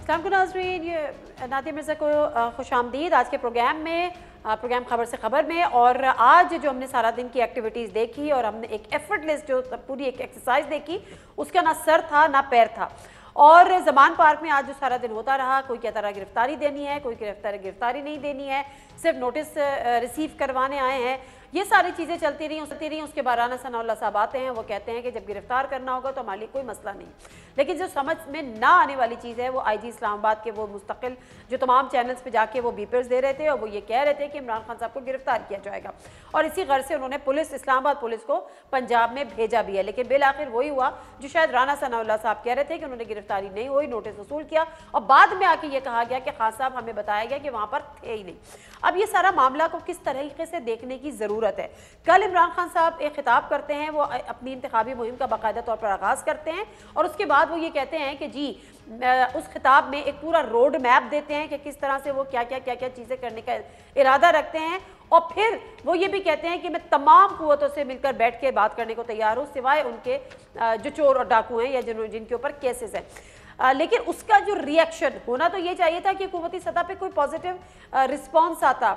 अस्सलाम नाज़रीन, ये नादिया मिर्ज़ा को खुशामदीद आज के प्रोग्राम खबर से खबर में। और आज जो हमने सारा दिन की एक्टिविटीज़ देखी और हमने एक एफर्ट लिस्ट जो पूरी एक एक्सरसाइज देखी, उसका ना सर था ना पैर था। और ज़मान पार्क में आज जो सारा दिन होता रहा, कोई कहता रहा गिरफ्तारी देनी है, कोई गिरफ्तारी नहीं देनी है, सिर्फ नोटिस रिसीव करवाने आए हैं, ये सारी चीज़ें चलती रही। उसके बाद राना सनाउल्लाह साहब आते हैं, वो कहते हैं कि जब गिरफ्तार करना होगा तो हमारे लिए कोई मसला नहीं। लेकिन जो समझ में ना आने वाली चीज़ है वो आईजी इस्लामाबाद के वो मुस्तकिल जो तमाम चैनल्स पे जाके वो बीपर्स दे रहे थे और वो ये कह रहे थे कि इमरान खान साहब को गिरफ्तार किया जाएगा। और इसी गर्ज से उन्होंने इस्लामाबाद पुलिस को पंजाब में भेजा भी है। लेकिन बिल आखिर वही हुआ जो शायद राना सनाउल्लाह साहब कह रहे थे कि उन्होंने गिरफ्तारी नहीं हुई, नोटिस वसूल किया और बाद में आके ये कहा गया कि खान साहब हमें बताया गया कि वहाँ पर थे ही नहीं। अब ये सारा मामला को किस तरीके से देखने की ज़रूरत है। कल इमरान खान साहब एक खिताब करते हैं, वो अपनी इंतखाबी मुहिम का बाकायदा तौर पर आगाज़ करते हैं और उसके बाद वो ये कहते हैं कि जी उस खिताब में एक पूरा रोड मैप देते हैं कि किस तरह से वो क्या क्या चीज़ें करने का इरादा रखते हैं। और फिर वो ये भी कहते हैं कि मैं तमाम कुव्वतों से मिलकर बैठ के बात करने को तैयार हूँ, सिवाय उनके जो चोर और डाकू हैं या जिनके ऊपर केसेस हैं। लेकिन उसका जो रिएक्शन होना तो ये चाहिए था कि हुकूमती सतह पे कोई पॉजिटिव रिस्पांस आता,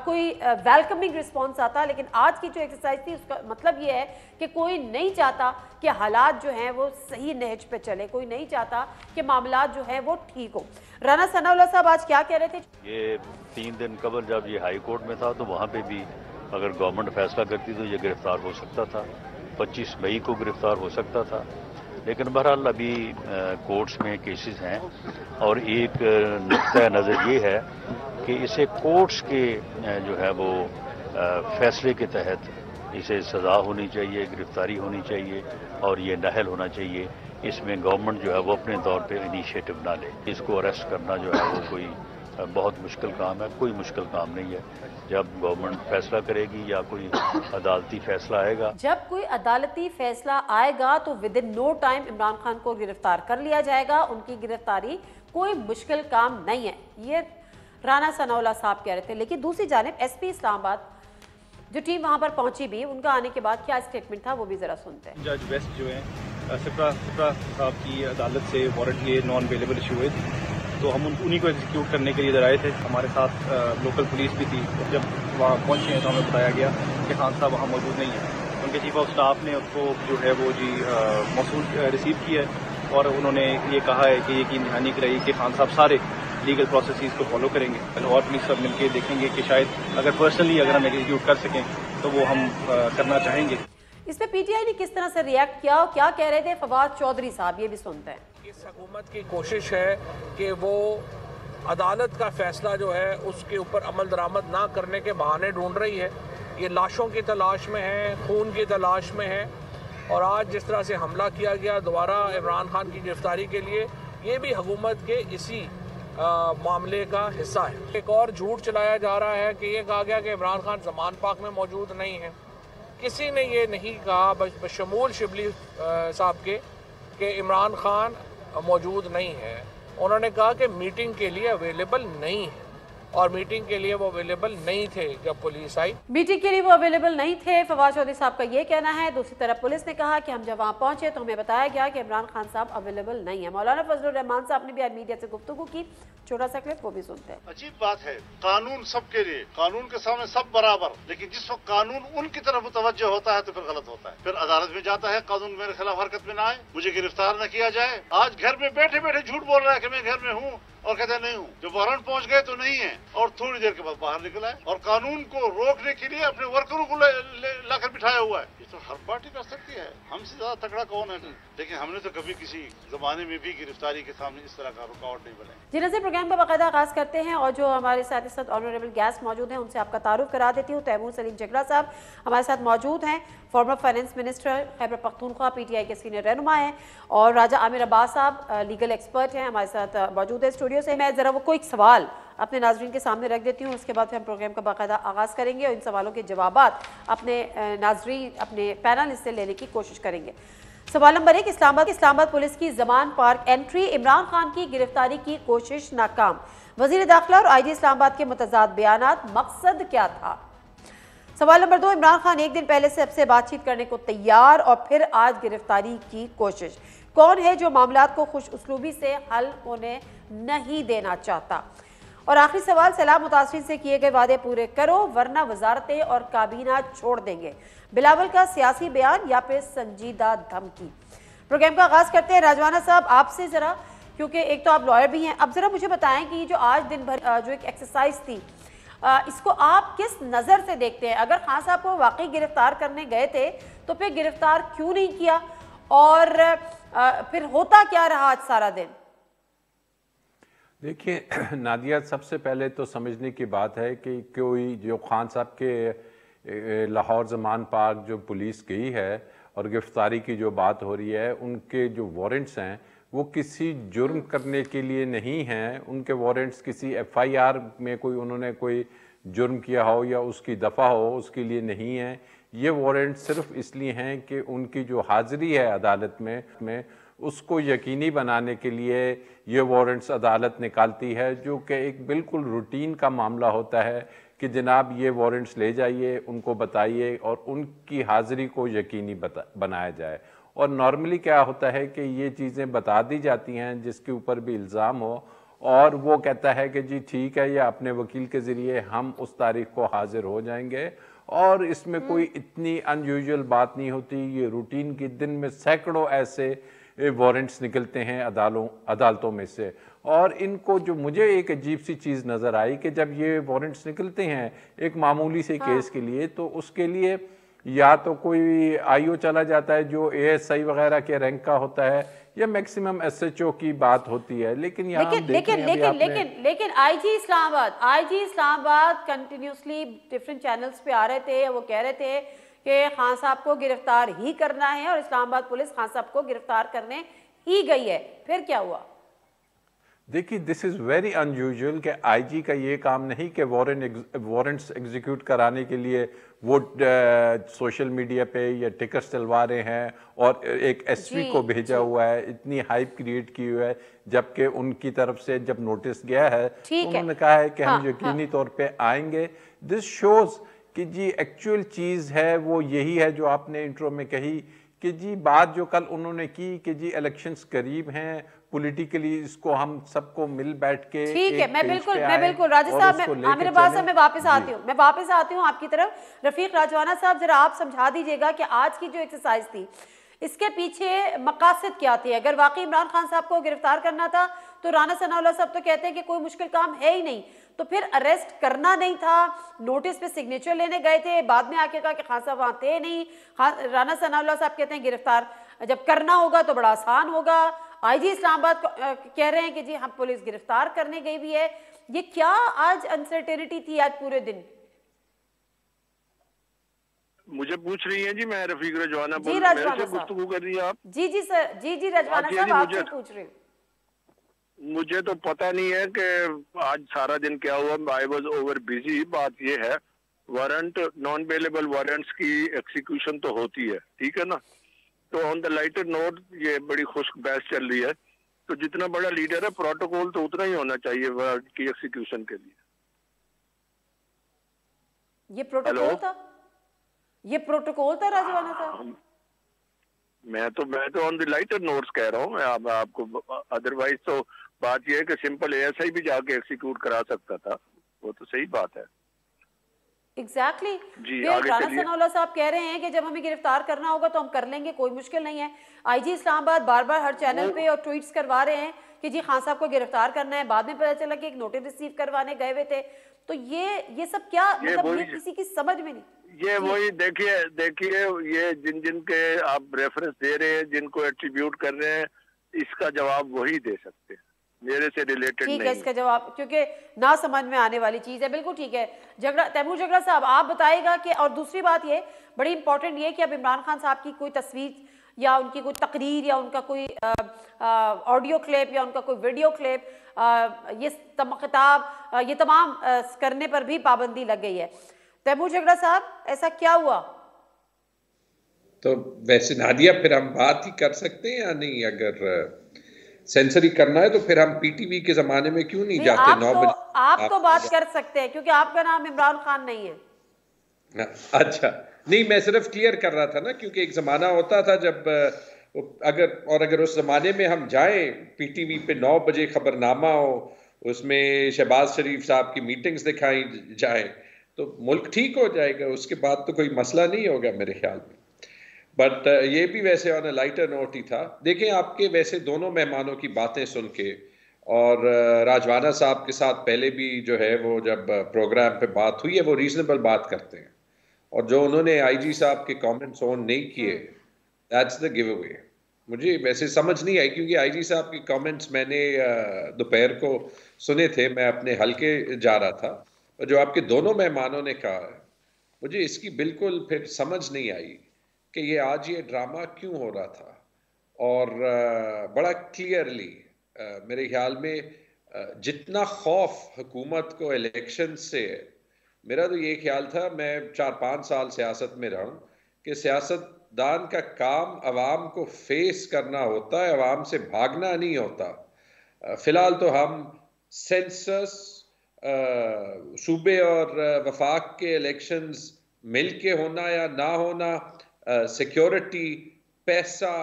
कोई वेलकमिंग रिस्पांस आता। लेकिन आज की जो एक्सरसाइज थी उसका मतलब ये है कि कोई नहीं चाहता कि हालात जो हैं वो सही नहज पे चले, कोई नहीं चाहता कि मामला जो है वो ठीक हो। राना सनाउल्लाह साहब आज क्या कह रहे थे? ये 3 दिन कबल जब ये हाई कोर्ट में था तो वहाँ पे भी अगर गवर्नमेंट फैसला करती तो ये गिरफ्तार हो सकता था, 25 मई को गिरफ्तार हो सकता था। लेकिन बहरहाल अभी कोर्ट्स में केसेस हैं और एक नुक्ता नज़र ये है कि इसे कोर्ट्स के जो है वो फैसले के तहत इसे सज़ा होनी चाहिए, गिरफ्तारी होनी चाहिए और ये नाहल होना चाहिए। इसमें गवर्नमेंट जो है वो अपने तौर पे इनिशिएटिव ना ले। इसको अरेस्ट करना जो है वो कोई बहुत मुश्किल काम है, कोई मुश्किल काम नहीं है। जब गवर्नमेंट फैसला करेगी या कोई अदालती फैसला आएगा, जब कोई अदालती फैसला आएगा तो within no time Imran Khan को गिरफ्तार कर लिया जाएगा। उनकी गिरफ्तारी कोई मुश्किल काम नहीं है, ये राना सनाउल्लाह साहब कह रहे थे। लेकिन दूसरी जानिब एसपी इस्लामाबाद जो टीम वहां पर पहुंची भी, उनका आने के बाद क्या स्टेटमेंट था वो भी जरा सुनते हैं। जज वेस्ट जो है सिप्रा साहब की अदालत से वारंट ये नॉन अवेलेबल इशू हुए थे, तो हम उन्हीं को एग्जीक्यूट करने के लिए इधर आए थे। हमारे साथ लोकल पुलिस भी थी। जब वहाँ पहुँचे तो हमें बताया गया कि खान साहब वहाँ मौजूद नहीं है। उनके चीफ ऑफ स्टाफ ने उसको जो है वो जी मौसूल रिसीव किया है और उन्होंने ये कहा है कि यकीन दहानी कराई कि खान साहब सारे लीगल प्रोसेस को फॉलो करेंगे और पुलिस सब मिलकर देखेंगे कि शायद अगर पर्सनली अगर हम एग्जीक्यूट कर सकें तो वो हम करना चाहेंगे। इस पे पीटीआई ने किस तरह से रिएक्ट किया और क्या कह रहे थे फवाद चौधरी साहब, ये भी सुनते हैं। इस हुकूमत की कोशिश है कि वो अदालत का फैसला जो है उसके ऊपर अमल दरामद ना करने के बहाने ढूंढ रही है। ये लाशों की तलाश में है, खून की तलाश में है। और आज जिस तरह से हमला किया गया दोबारा इमरान खान की गिरफ्तारी के लिए, ये भी हुकूमत के इसी मामले का हिस्सा है। एक और झूठ चलाया जा रहा है कि ये कहा गया कि इमरान खान ज़मान पाक में मौजूद नहीं है। किसी ने ये नहीं कहा बशमूल शिबली साहब के कि इमरान खान मौजूद नहीं है। उन्होंने कहा कि मीटिंग के लिए अवेलेबल नहीं है और मीटिंग के लिए वो अवेलेबल नहीं थे जब पुलिस आई। मीटिंग के लिए वो अवेलेबल नहीं थे, फवाद चौधरी साहब का ये कहना है। दूसरी तरफ पुलिस ने कहा कि हम जब वहाँ पहुंचे तो हमें बताया गया कि इमरान खान साहब अवेलेबल नहीं है। मौलाना फजलुर रहमान साहब ने भी आज मीडिया से गुफ्तगू की, छोटा सा क्लिप वो भी सुनते हैं। अजीब बात है, कानून सबके लिए, कानून के सामने सब बराबर, लेकिन जिस वक्त कानून उनकी तरफ मुतवज्जो होता है तो फिर गलत होता है। फिर अदालत में जाता है, कानून मेरे खिलाफ हरकत में ना आए, मुझे गिरफ्तार न किया जाए। आज घर में बैठे बैठे झूठ बोल रहा है कि मैं घर में हूँ और कहते नहीं हूँ। जब वारंट पहुंच गए तो नहीं है और थोड़ी देर के बाद बाहर निकला है और कानून को रोकने के लिए अपने वर्करों को लाकर बिठाया हुआ है। ये तो हर पार्टी कर सकती है, हमसे ज्यादा तगड़ा कौन है। लेकिन हमने तो कभी किसी जमाने में भी गिरफ्तारी के सामने इस तरह का रुकावट नहीं बनाई। जी नज़र प्रोग्राम का बाकायदा आगाज करते हैं और जो हमारे साथ इस ऑनरेबल गेस्ट मौजूद हैं उनसे आपका तारुफ करा देती हूँ। तैमूर सलीम जगला साहब हमारे साथ मौजूद हैं, former finance minister Khyber Pakhtunkhwa, PTI के सीनियर रहनुमा हैं। और राजा आमिर अब्बास साहब लीगल एक्सपर्ट हैं, हमारे साथ मौजूद है स्टूडियो से। मैं ज़रा वो कोई सवाल अपने नाजरीन के सामने रख देती हूँ, उसके बाद फिर हम प्रोग्राम का बाकायदा आगाज़ करेंगे और इन सवालों के जवाबात अपने नाजरीन अपने पैनलिस्ट से लेने की कोशिश करेंगे। सवाल नंबर 1, इस्लामाबाद पुलिस की ज़मान पार्क एंट्री, इमरान खान की गिरफ्तारी की कोशिश नाकाम। वज़ीर दाखिला और आईजी इस्लामाबाद के मुतज़ाद बयानात, मकसद क्या था? सवाल नंबर 2, इमरान खान एक दिन पहले से सबसे बातचीत करने को तैयार और फिर आज गिरफ्तारी की कोशिश, कौन है जो मामलात को खुश उसलूबी से हल होने नहीं देना चाहता? और आखिरी सवाल, सैलाब मुतासरीन से किए गए वादे पूरे करो वरना वजारतें और काबीना छोड़ देंगे। बिलावल का सियासी बयान या फिर संजीदा धमकी? प्रोग्राम का आगाज करते हैं राजवाना साहब आपसे जरा, क्योंकि एक तो आप लॉयर भी हैं। अब जरा मुझे बताएं कि जो आज दिन भर जो एक एक्सरसाइज थी, इसको आप किस नज़र से देखते हैं? अगर खान साहब को वाकई गिरफ्तार करने गए थे तो फिर गिरफ्तार क्यों नहीं किया, और फिर होता क्या रहा आज सारा दिन? देखिए नादिया, सबसे पहले तो समझने की बात है कि कोई जो खान साहब के लाहौर ज़मान पार्क जो पुलिस गई है और गिरफ्तारी की जो बात हो रही है, उनके जो वारंट्स हैं वो किसी जुर्म करने के लिए नहीं हैं। उनके वारंट्स किसी FIR में कोई उन्होंने कोई जुर्म किया हो या उसकी दफ़ा हो उसके लिए नहीं है। ये वारंट सिर्फ इसलिए हैं कि उनकी जो हाज़िरी है अदालत में उसको यकीनी बनाने के लिए ये वारंट्स अदालत निकालती है, जो कि एक बिल्कुल रूटीन का मामला होता है कि जनाब ये वारंट्स ले जाइए, उनको बताइए और उनकी हाज़िरी को यकीनी बनाया जाए। और नॉर्मली क्या होता है कि ये चीज़ें बता दी जाती हैं जिसके ऊपर भी इल्ज़ाम हो, और वो कहता है कि जी ठीक है, या अपने वकील के ज़रिए हम उस तारीख को हाज़िर हो जाएंगे, और इसमें कोई इतनी अनयूजुअल बात नहीं होती। ये रूटीन की दिन में सैकड़ों ऐसे वारंट्स निकलते हैं अदालतों में से। और इनको जो मुझे एक अजीब सी चीज़ नज़र आई कि जब ये वारंट्स निकलते हैं एक मामूली से केस के लिए, तो उसके लिए या तो कोई IO चला जाता है जो ASI वगैरह के रैंक का होता है, या मैक्सिमम SHO की बात होती है। लेकिन यहाँ लेकिन IG Islamabad continuously different channels पे आ रहे थे, वो कह रहे थे कि खान साहब को गिरफ्तार ही करना है, और इस्लामाबाद पुलिस खान साहब को गिरफ्तार करने ही गई है। फिर क्या हुआ? देखिए, दिस इज़ वेरी अनयूजुअल कि IG का ये काम नहीं कि वारंट्स एग्जीक्यूट कराने के लिए वो सोशल मीडिया पे या टिकट्स चलवा रहे हैं और एक SP को भेजा हुआ है, इतनी हाइप क्रिएट की हुई है, जबकि उनकी तरफ से जब नोटिस गया है तो उन्होंने कहा है कि हम यकीनी तौर पे आएंगे। दिस शोज कि जी एक्चुअल चीज़ है वो यही है जो आपने इंट्रो में कही कि जी बात जो कल उन्होंने की कि जी इलेक्शंस करीब हैं, पॉलिटिकली इसको हम सबको मिल बैठ के ठीक है। मैं बिल्कुल राजा साहब, आमिर अब्बास साहब, मैं वापस आती हूँ आपकी तरफ। रफीक राजवाना साहब, जरा आप समझा दीजिएगा कि आज की जो एक्सरसाइज थी इसके पीछे मकासद क्या थे? अगर वाकई इमरान खान साहब को गिरफ्तार करना था तो राना सनाउल्लाह साहब तो कहते हैं कि कोई मुश्किल काम है ही नहीं, तो फिर अरेस्ट करना नहीं था, नोटिस पे सिग्नेचर लेने गए थे, बाद में आके कहा कि खान साहब वहां थे नहीं। राना सनाउल्लाह साहब कहते हैं गिरफ्तार जब करना होगा तो बड़ा आसान होगा। IG इस्लामाबाद कह रहे हैं कि जी हम पुलिस गिरफ्तार करने गई भी है। ये क्या आज अनसर्टेनिटी थी आज पूरे दिन? मुझे पूछ रही हैं जी, मैं रफीक रजवाना जी रजवाना गुफ्तगू कर रही हैं आप? जी सर, जी रजवाना साहब आपसे पूछ रही हूँ। मुझे तो पता नहीं है कि आज सारा दिन क्या हुआ, आई वॉज ओवर बिजी। बात ये है, वारंट नॉन बेलेबल वारंट्स की एक्सिक्यूशन तो होती है, ठीक है ना। तो ऑन द लाइटर नोट ये बड़ी खुश्क बहस चल रही है, तो जितना बड़ा लीडर है प्रोटोकॉल तो उतना ही होना चाहिए वारंट की एक्सिक्यूशन के लिए। ये प्रोटोकॉल था राजवाना साहब। मैं तो ऑन द लाइटर नोट्स कह रहा हूँ मैं आपको। अदरवाइज तो बात यह है कि सिंपल ASI भी जाके एक्सिक्यूट करा सकता था, वो तो सही बात है। एग्जैक्टली राना सनाउल्लाह साहब कह रहे हैं कि जब हमें गिरफ्तार करना होगा तो हम कर लेंगे, कोई मुश्किल नहीं है। IG इस्लामाबाद बार बार हर चैनल पे और ट्वीट्स करवा रहे हैं कि जी खान साहब को गिरफ्तार करना है। बाद में पता चला कि एक नोटिस रिसीव करवाने गए हुए थे। तो ये सब क्या मतलब ये किसी की समझ में नहीं। ये वही देखिए ये जिन के आप रेफरेंस दे रहे हैं, जिनको एट्रीब्यूट कर रहे हैं, इसका जवाब वही दे सकते हैं, मेरे से रिलेटेड नहीं। ठीक है, इसका जवाब क्योंकि ना समझ में आने वाली चीज है। बिल्कुल ठीक है। तैमूर झगड़ा साहब आप बताएगा कि, और दूसरी बात ये बड़ी इंपॉर्टेंट ये कि अब इमरान खान साहब की कोई तस्वीर या उनकी कोई तकरीर या उनका कोई ऑडियो क्लिप या उनका कोई वीडियो क्लिप, ये खिताब ये तमाम करने पर भी पाबंदी लग गई है। तैमूर झगड़ा साहब ऐसा क्या हुआ? तो वैसे नादिया फिर हम बात ही कर सकते हैं या नहीं? अगर सेंसरी करना है तो फिर हम PTV के जमाने में क्यों नहीं जाते? 9 बजे आप तो बात कर सकते हैं क्योंकि आपका नाम इमरान खान नहीं है। अच्छा, नहीं मैं सिर्फ क्लियर कर रहा था ना, क्योंकि एक जमाना होता था जब अगर उस जमाने में हम जाएं, पीटीवी पे 9 बजे खबरनामा हो, उसमें शहबाज शरीफ साहब की मीटिंग्स दिखाई जाए, तो मुल्क ठीक हो जाएगा। उसके बाद तो कोई मसला नहीं होगा मेरे ख्याल में। बट ये भी वैसे ऑन अ लाइटर नोट ही था। देखें, आपके वैसे दोनों मेहमानों की बातें सुन के, और राजवाना साहब के साथ पहले भी जो है वो जब प्रोग्राम पे बात हुई है, वो रीजनेबल बात करते हैं, और जो उन्होंने आईजी साहब के कमेंट्स ऑन नहीं किए, दैट्स द गिव अवे। मुझे वैसे समझ नहीं आई, क्योंकि आईजी साहब के कमेंट्स मैंने दोपहर को सुने थे, मैं अपने हलके जा रहा था, और जो आपके दोनों मेहमानों ने कहा, मुझे इसकी बिल्कुल फिर समझ नहीं आई कि ये आज ये ड्रामा क्यों हो रहा था। और बड़ा क्लियरली मेरे ख्याल में जितना खौफ हुकूमत को इलेक्शन से है, मेरा तो ये ख्याल था, मैं 4-5 साल सियासत में रहा हूँ, कि सियासतदान का काम अवाम को फेस करना होता है, अवाम से भागना नहीं होता। फिलहाल तो हम सेंसस, सूबे और वफाक के इलेक्शंस मिल के होना या ना होना, सिक्योरिटी, पैसा,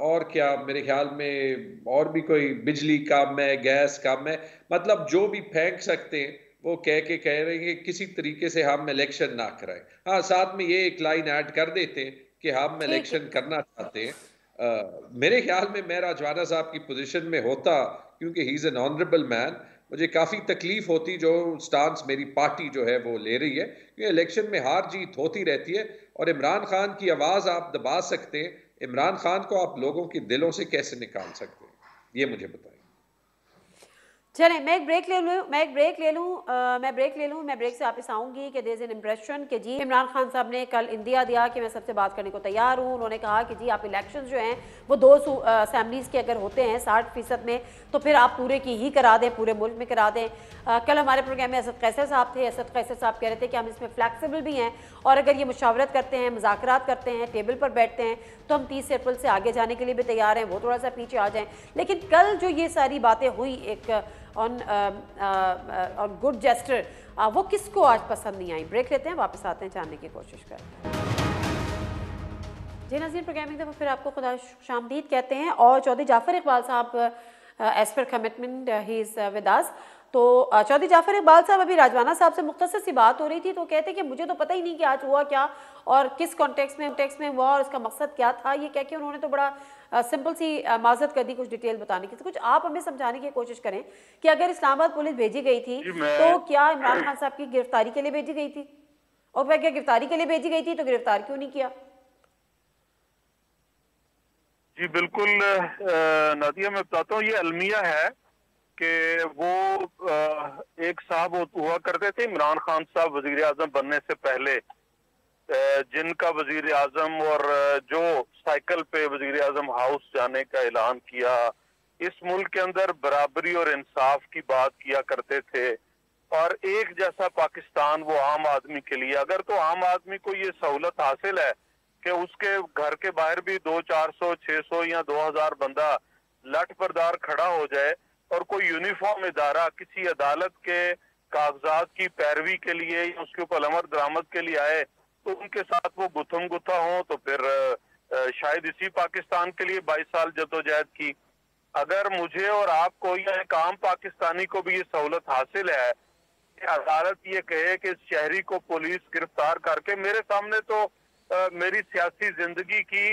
और क्या मेरे ख्याल में और भी कोई बिजली कम है, गैस कम है, मतलब जो भी फेंक सकते हैं वो कह रहे हैं कि किसी तरीके से हम इलेक्शन ना कराएं। हाँ, साथ में ये एक लाइन ऐड कर देते हैं कि हम इलेक्शन करना चाहते हैं। मेरे ख्याल में मैं राजवाना साहब की पोजीशन में होता, क्योंकि he is an honourable man, मुझे काफ़ी तकलीफ होती जो स्टांस मेरी पार्टी जो है वो ले रही है, क्योंकि इलेक्शन में हार जीत होती रहती है, और इमरान खान की आवाज़ आप दबा सकते हैं, इमरान खान को आप लोगों के दिलों से कैसे निकाल सकते हैं, ये मुझे बताएं। चलें, मैं एक ब्रेक ले लूँ, मैं ब्रेक से वापस आऊँगी कि देयर इज एन इम्प्रेशन कि जी इमरान खान साहब ने कल इंदिया दिया कि मैं सबसे बात करने को तैयार हूँ। उन्होंने कहा कि जी आप इलेक्शंस जो हैं वो 2 असेंबलीज़ के अगर होते हैं 60% में, तो फिर आप पूरे की ही करा दें, पूरे मुल्क में करा दें। कल हमारे प्रोग्राम में असद कैसर साहब थे। असद कैसर साहब कह रहे थे कि हम इसमें फ्लैक्सिबल भी हैं, और अगर ये मुशावरत करते हैं, मुज़ाकरात करते हैं, टेबल पर बैठते हैं, तो हम 30 अप्रैल से आगे जाने के लिए भी तैयार हैं, वो थोड़ा सा पीछे आ जाएँ। लेकिन कल जो ये सारी बातें हुई एक ऑन गुड जेस्टर, वो किसको आज पसंद नहीं आई। ब्रेक लेते हैं, वापस आते हैं, जानने की कोशिश करते हैं। जी नाज़रीन, प्रोग्रामिंग दफ़ा फिर आपको खुदा शामदीद कहते हैं। और चौधरी जाफ़र इकबाल साहब as per commitment he is with us. तो चौधरी जाफ़र इकबाल साहब, अभी राजवाना साहब से मुख्तसर सी बात हो रही थी, तो कहते कि मुझे तो पता ही नहीं कि आज हुआ क्या और किस कॉन्टेक्स्ट में हुआ और इसका मकसद क्या था। ये कह के उन्होंने तो बड़ा सिंपल सी माजरत कर दी कुछ डिटेल बताने की। तो कुछ आप हमें समझाने की कोशिश करें कि अगर इस्लामाबाद पुलिस भेजी गई थी तो क्या इमरान खान साहब की गिरफ्तारी के लिए भेजी गई थी, और वह क्या गिरफ्तारी के लिए भेजी गई थी तो गिरफ्तार क्यों नहीं किया? जी बिल्कुल नादिया, मैं बताता हूँ, ये अलमिया है कि वो एक साहब हुआ करते थे इमरान खान साहब वजीर आजम बनने से पहले, जिनका वजीर आजम और जो साइकिल पे वजीर आजम हाउस जाने का ऐलान किया, इस मुल्क के अंदर बराबरी और इंसाफ की बात किया करते थे, और एक जैसा पाकिस्तान वो आम आदमी के लिए। अगर तो आम आदमी को ये सहूलत हासिल है कि उसके घर के बाहर भी 200-400 600 या 2000 बंदा लठ बरदार खड़ा हो जाए, और कोई यूनिफॉर्म इदारा किसी अदालत के कागजात की पैरवी के लिए या उसके ऊपर अमल दरामद के लिए आए तो उनके साथ वो गुथम गुथा हो, तो फिर शायद इसी पाकिस्तान के लिए 22 साल जद्दोजहद की। अगर मुझे और आपको या एक आम पाकिस्तानी को भी ये सहूलत हासिल है कि अदालत ये कहे कि इस शहरी को पुलिस गिरफ्तार करके, मेरे सामने तो मेरी सियासी जिंदगी की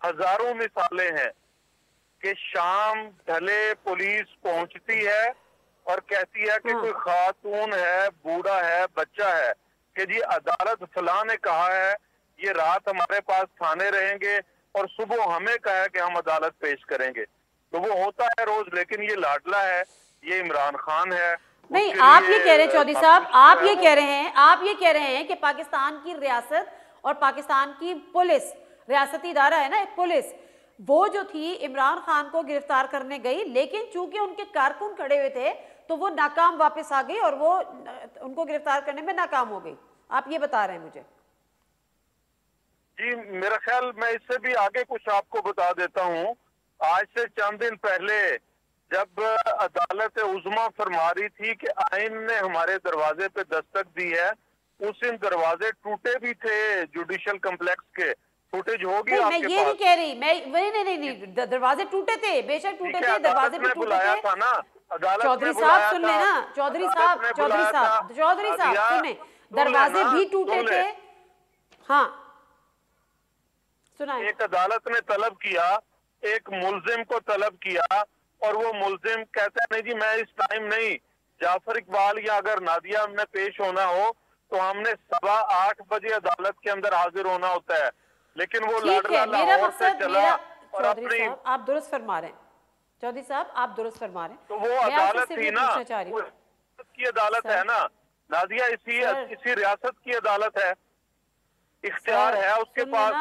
हजारों मिसालें हैं कि शाम ढले पुलिस पहुंचती है और कहती है कि कोई खातून है, बूढ़ा है, बच्चा है, कि जी अदालत फलां ने कहा है ये रात हमारे पास थाने रहेंगे और सुबह हमें कहा है कि हम अदालत पेश करेंगे। तो वो होता है रोज, लेकिन ये लाडला है, ये इमरान खान है। नहीं, आप ये कह रहे हैं चौधरी साहब, आप ये कह रहे हैं कि पाकिस्तान की रियासत और पाकिस्तान की पुलिस, रियासती इदारा है ना एक पुलिस, वो जो थी इमरान खान को गिरफ्तार करने गई, लेकिन चूंकि उनके कारकुन खड़े हुए थे तो वो नाकाम वापस आ गई और वो उनको गिरफ्तार करने में नाकाम हो गई। आप ये बता रहे हैं मुझे? जी मेरा ख्याल, मैं इससे भी आगे कुछ आपको बता देता हूँ। आज से चंद दिन पहले जब अदालत उज़्मा फरमा रही थी कि आइन ने हमारे दरवाजे पे दस्तक दी है, उस दिन दरवाजे टूटे भी थे जुडिशल कम्प्लेक्स के, फुटेज होगी नहीं, मैं आपके ये नहीं पास? कह रही, मैं वही नहीं, दरवाजे टूटे थे, बेशक टूटे थे, दरवाजे भी टूटे बुलाया थे। था ना, अदालत चौधरी में साहब बुलाया सुन था, लेना, चौधरी साहब सुने, दरवाजे भी टूटे थे। हाँ सुनाए। एक अदालत ने तलब किया, एक मुलजिम को तलब किया, और वो मुलजिम कहता नहीं जी मैं इस टाइम नहीं, जाफर इकबाल या अगर नादिया में पेश होना हो तो हमने 8:15 बजे अदालत के अंदर हाजिर होना होता है, लेकिन वो ठीक है, मेरा लाहौर से मकसद चला और चौधरी अपनी, साहब आप दुरुस्त फरमा रहे हैं, चौधरी साहब आप दुरुस्त फरमा रहे हैं। तो वो मैं आपसे अदालत सिर्फ थी ये ना, पूछना चाह रही हूँ, की अदालत है ना, नादिया इसी रियासत की अदालत है, इख्तियार है उसके पास,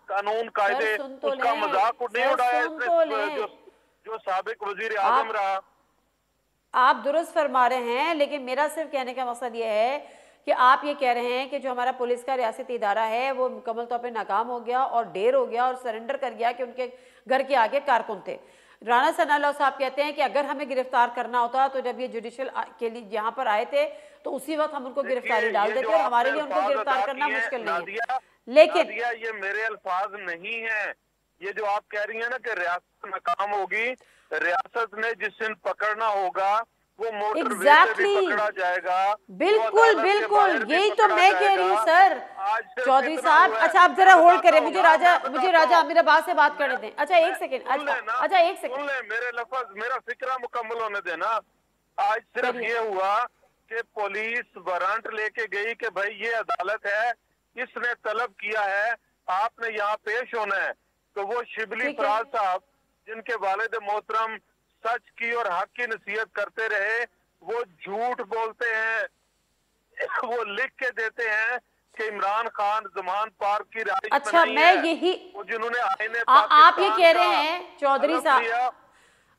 कानून कायदे, उसका मजाक नहीं उड़ाया इसने, जो साबिक वजीर आजम रहा। आप दुरुस्त फरमा रहे हैं, लेकिन मेरा सिर्फ कहने का मकसद ये है कि आप ये कह रहे हैं कि जो हमारा पुलिस का रियासती इदारा है वो मुकम्मल तौर पे नाकाम हो गया और ढेर हो गया और सरेंडर कर गया कि उनके घर के आगे कारकुन थे। राना सनाउल्लाह साहब कहते हैं कि अगर हमें गिरफ्तार करना होता तो जब ये जुडिशल के लिए यहाँ पर आए थे तो उसी वक्त हम उनको गिरफ्तारी डाल देते और हमारे लिए उनको गिरफ्तार करना मुश्किल नहीं है। लेकिन ये मेरे अल्फाज नहीं है, ये जो आप कह रही है ना कि रियासत नाकाम होगी, रियासत ने जिस दिन पकड़ना होगा वो मोटरवे पे भी पकड़ा जाएगा। बिल्कुल बिल्कुल, यही तो मैं कह रही हूँ सर। चौधरी साहब अच्छा आप जरा होल्ड करें, मुझे राजा आमिर अब्बास से बात करने दें। अच्छा एक सेकेंड, अच्छा एक सेकेंड, मेरे लफ्ज, मेरा फिक्रा मुकम्मल होने देना। आज सिर्फ ये हुआ कि पुलिस वारंट लेके गई कि भाई ये अदालत है, इसने तलब किया है, आपने यहाँ पेश होना है, तो वो शिबली फराज साहब जिनके वालिद मोहतरम सच की और हक की नसीहत करते रहे, वो झूठ बोलते हैं, वो लिख के देते हैं कि इमरान खान जमान पार्क की राइश अच्छा में मैं यही जिन्होंने आप ये कह रहे हैं चौधरी साहब।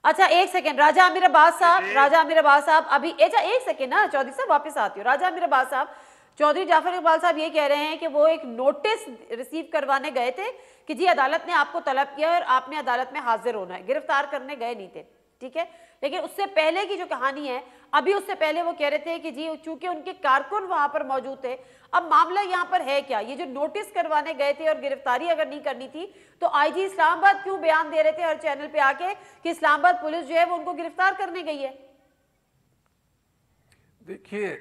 अच्छा एक सेकेंड, राजा आमिर अब्बास साहब अभी अच्छा एक सेकेंड ना चौधरी साहब वापस आती हूँ। राजा आमिर अब्बास साहब, चौधरी जाफर इकबाल साहब ये कह रहे हैं कि वो एक नोटिस रिसीव करवाने गए थे कि जी अदालत ने आपको तलब किया और आपने अदालत में हाजिर होना है, गिरफ्तार करने गए नहीं थे, ठीक है। लेकिन उससे पहले की जो कहानी है, अभी उससे पहले वो कह रहे थे कि जी चूंकि उनके कारकुन वहां पर मौजूद थे। अब मामला यहाँ पर है क्या, ये जो नोटिस करवाने गए थे और गिरफ्तारी अगर नहीं करनी थी तो आईजी इस्लामाबाद क्यों बयान दे रहे थे हर चैनल पे आके कि इस्लामाबाद पुलिस जो है वो उनको गिरफ्तार करने गई है। देखिए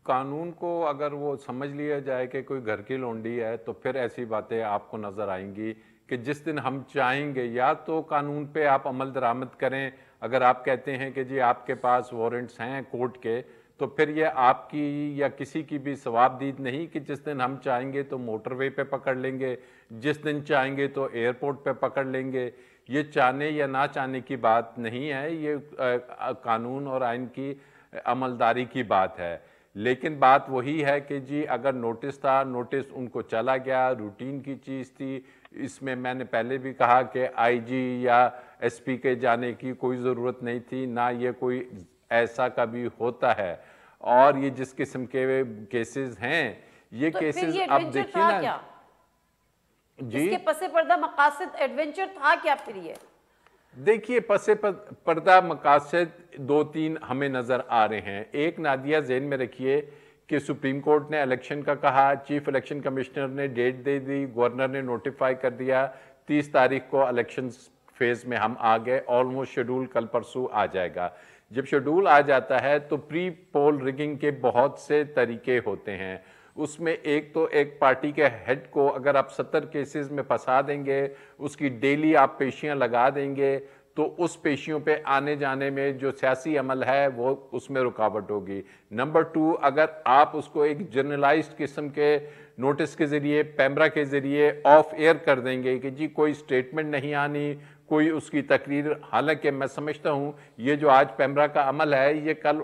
कानून को अगर वो समझ लिया जाए कि कोई घर की लौंडी है तो फिर ऐसी बातें आपको नजर आएंगी कि जिस दिन हम चाहेंगे या तो कानून पे आप अमल दरामद करें। अगर आप कहते हैं कि जी आपके पास वारंट्स हैं कोर्ट के, तो फिर ये आपकी या किसी की भी सवाबदीद नहीं कि जिस दिन हम चाहेंगे तो मोटरवे पे पकड़ लेंगे, जिस दिन चाहेंगे तो एयरपोर्ट पे पकड़ लेंगे। ये चाहने या ना चाहने की बात नहीं है, ये कानून और आइन की अमलदारी की बात है। लेकिन बात वही है कि जी अगर नोटिस था, नोटिस उनको चला गया, रूटीन की चीज़ थी। इसमें मैंने पहले भी कहा कि आईजी या एसपी के जाने की कोई ज़रूरत नहीं थी, ना ये कोई ऐसा कभी होता है। और ये जिस किस्म के केसेस हैं, ये तो केसेस ये अब देखिए ना क्या? जी इसके पसे पर्दा मकासद एडवेंचर था क्या फिर ये? देखिए पसे पर्दा मकासद 2-3 हमें नज़र आ रहे हैं। एक नादिया ज़हन में रखिए कि सुप्रीम कोर्ट ने इलेक्शन का कहा, चीफ इलेक्शन कमिश्नर ने डेट दे दी, गवर्नर ने नोटिफाई कर दिया, 30 तारीख को इलेक्शन फेज़ में हम आ गए। ऑलमोस्ट शेड्यूल कल परसों आ जाएगा। जब शेड्यूल आ जाता है तो प्री पोल रिगिंग के बहुत से तरीके होते हैं। उसमें एक तो एक पार्टी के हेड को अगर आप 70 केसेस में फंसा देंगे, उसकी डेली आप पेशियां लगा देंगे, तो उस पेशियों पे आने जाने में जो सियासी अमल है वो उसमें रुकावट होगी। नंबर 2, अगर आप उसको एक जर्नलाइज्ड किस्म के नोटिस के ज़रिए, पैमरा के ज़रिए ऑफ एयर कर देंगे कि जी कोई स्टेटमेंट नहीं आनी, कोई उसकी तकरीर। हालांकि मैं समझता हूँ ये जो आज पैमरा का अमल है, ये कल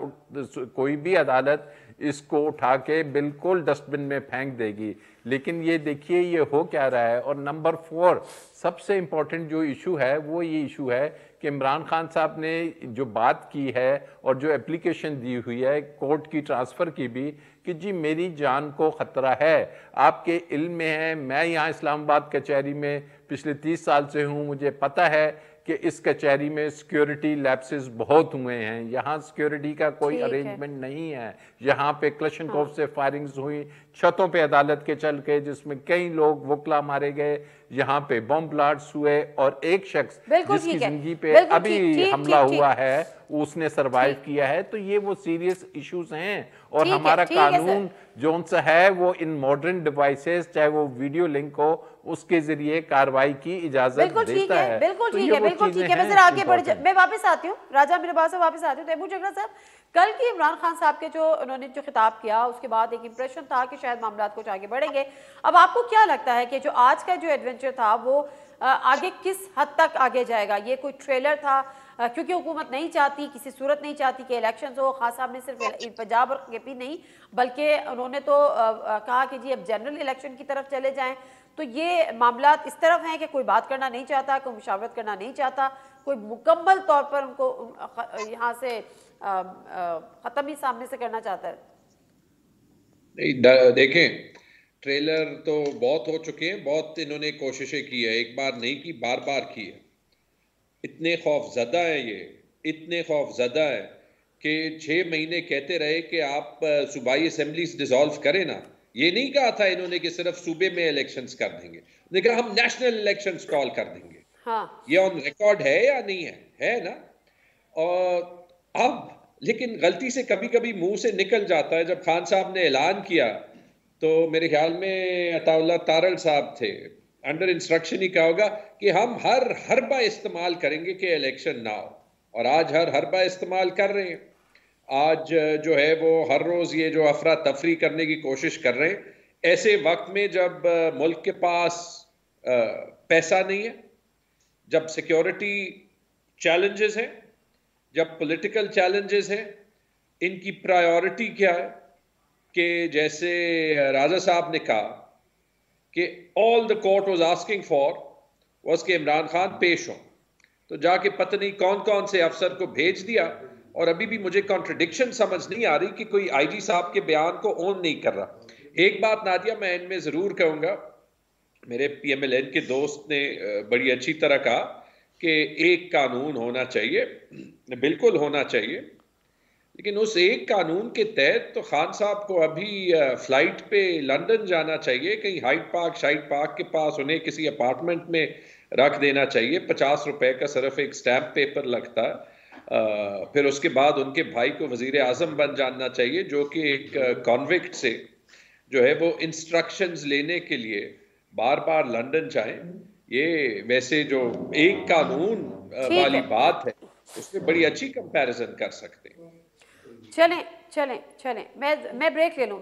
कोई भी अदालत इसको उठा के बिल्कुल डस्टबिन में फेंक देगी। लेकिन ये देखिए ये हो क्या रहा है। और नंबर 4 सबसे इम्पोर्टेंट जो इशू है वो ये इशू है कि इमरान खान साहब ने जो बात की है और जो एप्लीकेशन दी हुई है कोर्ट की ट्रांसफ़र की भी कि जी मेरी जान को ख़तरा है, आपके इल्म में है, मैं यहाँ इस्लामाबाद कचहरी में पिछले 30 साल से हूँ, मुझे पता है कि इस कचहरी में सिक्योरिटी लैप्सेस बहुत हुए हैं, यहाँ सिक्योरिटी का कोई अरेंजमेंट नहीं है, यहाँ पे क्लशनकोव से फायरिंग्स हुई, छतों पे अदालत के चल के जिसमें कई लोग वकला मारे गए, यहाँ पे बॉम्ब ब्लास्ट हुए और एक शख्स जिसकी जिंदगी पे अभी हमला हुआ है उसने सरवाइव किया है। तो ये वो सीरियस इश्यूज हैं और हमारा कानून जो सा है वो इन मॉडर्न डिवाइसेस, चाहे वो वीडियो लिंक हो, उसके जरिए कार्रवाई की इजाजत देता है। बिल्कुल ठीक है, बिल्कुल ठीक है। मैं जरा आगे बढ़ मैं वापस आती हूँ राजा, मेरे पास से वापस आती हूँ। तैमूर जगरा साहब, कल की इमरान खान साहब के जो उन्होंने जो खिताब किया उसके बाद एक इंप्रेशन था कि शायद मामला कुछ आगे बढ़ेंगे। अब आपको क्या लगता है कि जो आज का जो एडवेंचर था वो आगे किस हद तक आगे जाएगा? ये कोई ट्रेलर था क्योंकि हुकूमत नहीं चाहती, किसी सूरत नहीं चाहती कि इलेक्शन हो। खान साहब ने सिर्फ पंजाब और केपी नहीं बल्कि उन्होंने तो कहा कि जी अब जनरल इलेक्शन की तरफ चले जाएं। तो ये मामला इस तरफ हैं कि कोई बात करना नहीं चाहता, कोई मुशावरत करना नहीं चाहता, कोई मुकम्मल तौर पर उनको यहाँ से ख़त्म ही सामने से करना चाहता है। नहीं, देखें, ट्रेलर तो बहुत हो चुके हैं, बहुत इन्होंने कोशिशें की है, एक बार नहीं की, बार बार की है। इतने खौफजदा है ये, इतने खौफजदा है कि 6 महीने कहते रहे कि आप सूबाई असेंबलीज डिसॉल्व करें ना। ये नहीं कहा था इन्होंने कि सिर्फ सूबे में इलेक्शंस कर देंगे, उन्होंने कहा हम नेशनल इलेक्शंस कॉल कर देंगे। हाँ। ये ऑन रिकॉर्ड है या नहीं है ना? और अब लेकिन गलती से कभी कभी मुंह से निकल जाता है। जब खान साहब ने ऐलान किया तो मेरे ख्याल में अताउल्लाह तारल साहब थे, अंडर इंस्ट्रक्शन ही कहा होगा कि हम हर हरबा इस्तेमाल करेंगे कि इलेक्शन ना हो, और आज हर हरबा इस्तेमाल कर रहे हैं। आज जो है वो हर रोज ये जो अफरा तफरी करने की कोशिश कर रहे हैं, ऐसे वक्त में जब मुल्क के पास पैसा नहीं है, जब सिक्योरिटी चैलेंजेस हैं, जब पॉलिटिकल चैलेंजेस हैं। इनकी प्रायोरिटी क्या है कि जैसे राजा साहब ने कहा कि all the court was asking for was कि इमरान खान पेश हो, तो जाके पता नहीं कौन कौन से अफसर को भेज दिया। और अभी भी मुझे कॉन्ट्रडिक्शन समझ नहीं आ रही कि कोई आईजी साहब के बयान को ऑन नहीं कर रहा। एक बात नादिया मैं इनमें जरूर कहूंगा, मेरे PMLN के दोस्त ने बड़ी अच्छी तरह कहा कि एक कानून होना चाहिए, बिल्कुल होना चाहिए, लेकिन उस एक कानून के तहत तो खान साहब को अभी फ्लाइट पे लंदन जाना चाहिए, कहीं हाइड पार्क शाइड पार्क के पास उन्हें किसी अपार्टमेंट में रख देना चाहिए। 50 रुपए का सिर्फ एक स्टैम्प पेपर लगता है। फिर उसके बाद उनके भाई को वजीर आजम बन जाना चाहिए, जो कि एक कॉन्विक्ट से जो है वो इंस्ट्रक्शंस लेने के लिए बार बार लंदन जाएं। ये वैसे जो एक कानून वाली बात है उसमें बड़ी अच्छी कंपैरिजन कर सकते हैं। चलें चलें चलें, मैं ब्रेक ले लूँ,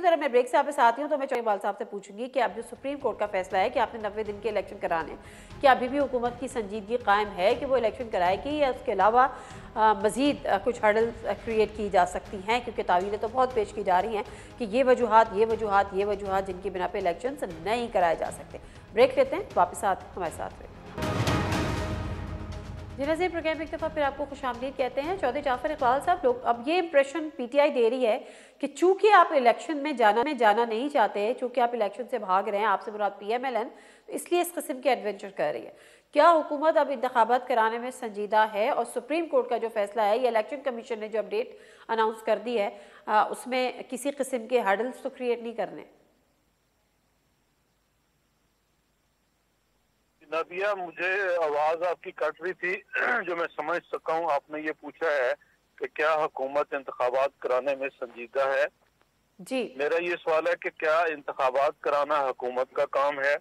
जरा मैं ब्रेक से वापस आती हूँ। तो मैं चौधरी साहब से पूछूंगी कि अब जो सुप्रीम कोर्ट का फैसला है कि आपने 90 दिन के इलेक्शन कराने, क्या अभी भी हुकूमत की संजीदगी कायम है कि वो इलेक्शन कराएगी, या उसके अलावा मज़ीद कुछ हर्डल्स क्रिएट की जा सकती हैं? क्योंकि तावीलें तो बहुत पेश की जा रही हैं कि ये वजूहात जिनकी बिना पे इलेक्शन नहीं कराए जा सकते। ब्रेक लेते हैं, वापस आते हमारे साथ रहे। जी नज़ीर, प्रोग्राम एक दफ़ा फिर आपको खुशामदीद कहते हैं। चौधरी जाफर इकबाल साहब, लोग अब ये इंप्रेशन PTI दे रही है कि चूंकि आप इलेक्शन में जाना नहीं चाहते, चूंकि आप इलेक्शन से भाग रहे हैं, आपसे मुराद PMLN, तो इसलिए इस किस्म के एडवेंचर कर रही है। क्या हुकूमत अब इंतखाबात कराने में संजीदा है? और सुप्रीम कोर्ट का जो फैसला है, ये इलेक्शन कमीशन ने जो अपडेट अनाउंस कर दी है, उसमें किसी किस्म के हर्डल्स तो क्रिएट नहीं करने? नादिया, मुझे आवाज आपकी कट रही थी जो मैं समझ सका हूँ। आपने ये पूछा है कि क्या हुकूमत इंतखाबात कराने में संजीदा है। जी, मेरा ये सवाल है कि क्या इंतखाबात कराना हुकूमत का काम है?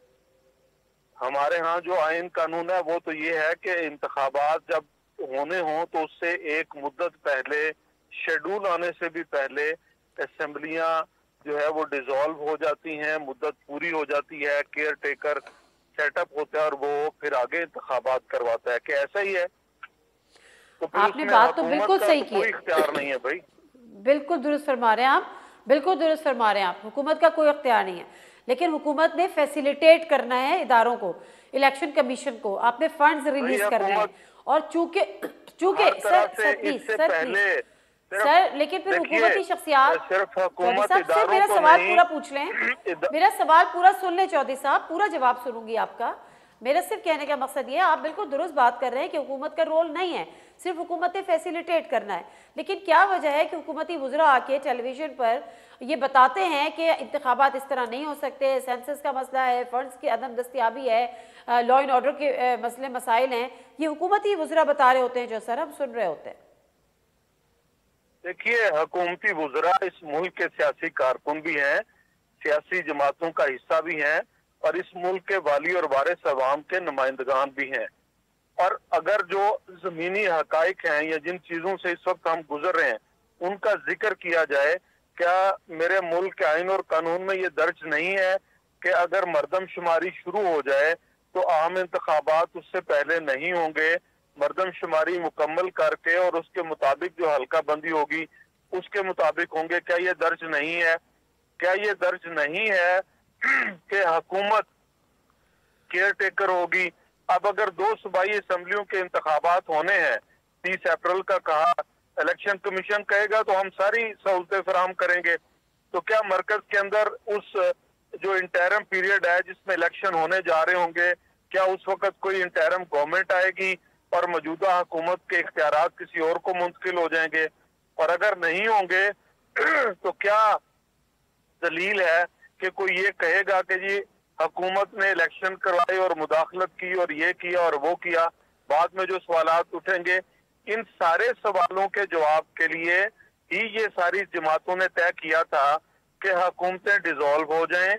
हमारे यहाँ जो आइन कानून है वो तो ये है कि इंतखाबात जब होने हों तो उससे एक मुद्दत पहले, शेड्यूल आने से भी पहले असेंबलियां जो है वो डिसॉल्व हो जाती हैं, मुद्दत पूरी हो जाती है, केयर टेकर सेटअप होता है और वो फिर आगे इंतखाबात करवाता है। कि ऐसा ही है? तो आपने बात तो बिल्कुल सही की, कोई इख्तियार नहीं है भाई। बिल्कुल दुरुस्त फरमा रहे हैं आप, बिल्कुल दुरुस्त फरमा रहे हैं आप। हुकूमत का कोई इख्तियार नहीं है, लेकिन हुकूमत ने फैसिलिटेट करना है इदारों को, इलेक्शन कमीशन को, आपने फंड्स रिलीज करने हैं। और चूंकि सर लेकिन फिर हुकूमती शख्सियात, मेरा सवाल पूरा पूछ लें, मेरा सवाल पूरा सुन लें चौधरी साहब, पूरा जवाब सुनूंगी आपका। मेरा सिर्फ कहने का मकसद ये है, आप बिल्कुल दुरुस्त बात कर रहे हैं कि हुकूमत का रोल नहीं है सिर्फ हुकूमत फैसिलिटेट करना है, लेकिन क्या वजह है कि हुकूमती वुज़रा आके टेलीविज़न पर ये बताते हैं कि इंतखाबात इस तरह नहीं हो सकते, सेंसस का मसला है, फंड्स की अदम दस्तियाबी है, लॉ एंड ऑर्डर के मसले मसाइल हैं, ये हुकूमती वुज़रा बता रहे होते हैं जो सर हम सुन रहे होते हैं। देखिए, हुकूमती वुज़रा इस मुल्क के सियासी कारकुन भी हैं, सियासी जमातों का हिस्सा भी हैं और इस मुल्क के वाली और वारिस अवाम के नुमाइंदगान भी हैं। और अगर जो जमीनी हकाइक हैं या जिन चीजों से इस वक्त हम गुजर रहे हैं उनका जिक्र किया जाए, क्या मेरे मुल्क के आइन और कानून में ये दर्ज नहीं है कि अगर मरदमशुमारी शुरू हो जाए तो आम इंतखाबात उससे पहले नहीं होंगे, मरदमशुमारी मुकम्मल करके और उसके मुताबिक जो हल्का बंदी होगी उसके मुताबिक होंगे? क्या ये दर्ज नहीं है? क्या ये दर्ज नहीं है कि हुकूमत केयर टेकर होगी? अब अगर 2 सूबाई असम्बलियों के इंतखाबात होने हैं, 30 अप्रैल का कहा, इलेक्शन कमीशन कहेगा तो हम सारी सहूलतें फराहम करेंगे। तो क्या मरकज के अंदर उस जो इंटरम पीरियड है जिसमें इलेक्शन होने जा रहे होंगे, क्या उस वक्त कोई इंटरम गवर्नमेंट आएगी और मौजूदा हुकूमत के इख्तियारात किसी और को मुंतकिल हो जाएंगे? और अगर नहीं होंगे तो क्या दलील है कि कोई ये कहेगा कि जी हुकूमत ने इलेक्शन करवाए और मुदाखलत की और ये किया और वो किया? बाद में जो सवालात उठेंगे, इन सारे सवालों के जवाब के लिए ही ये सारी जमातों ने तय किया था कि हुकूमतें डिसॉल्व हो जाएं,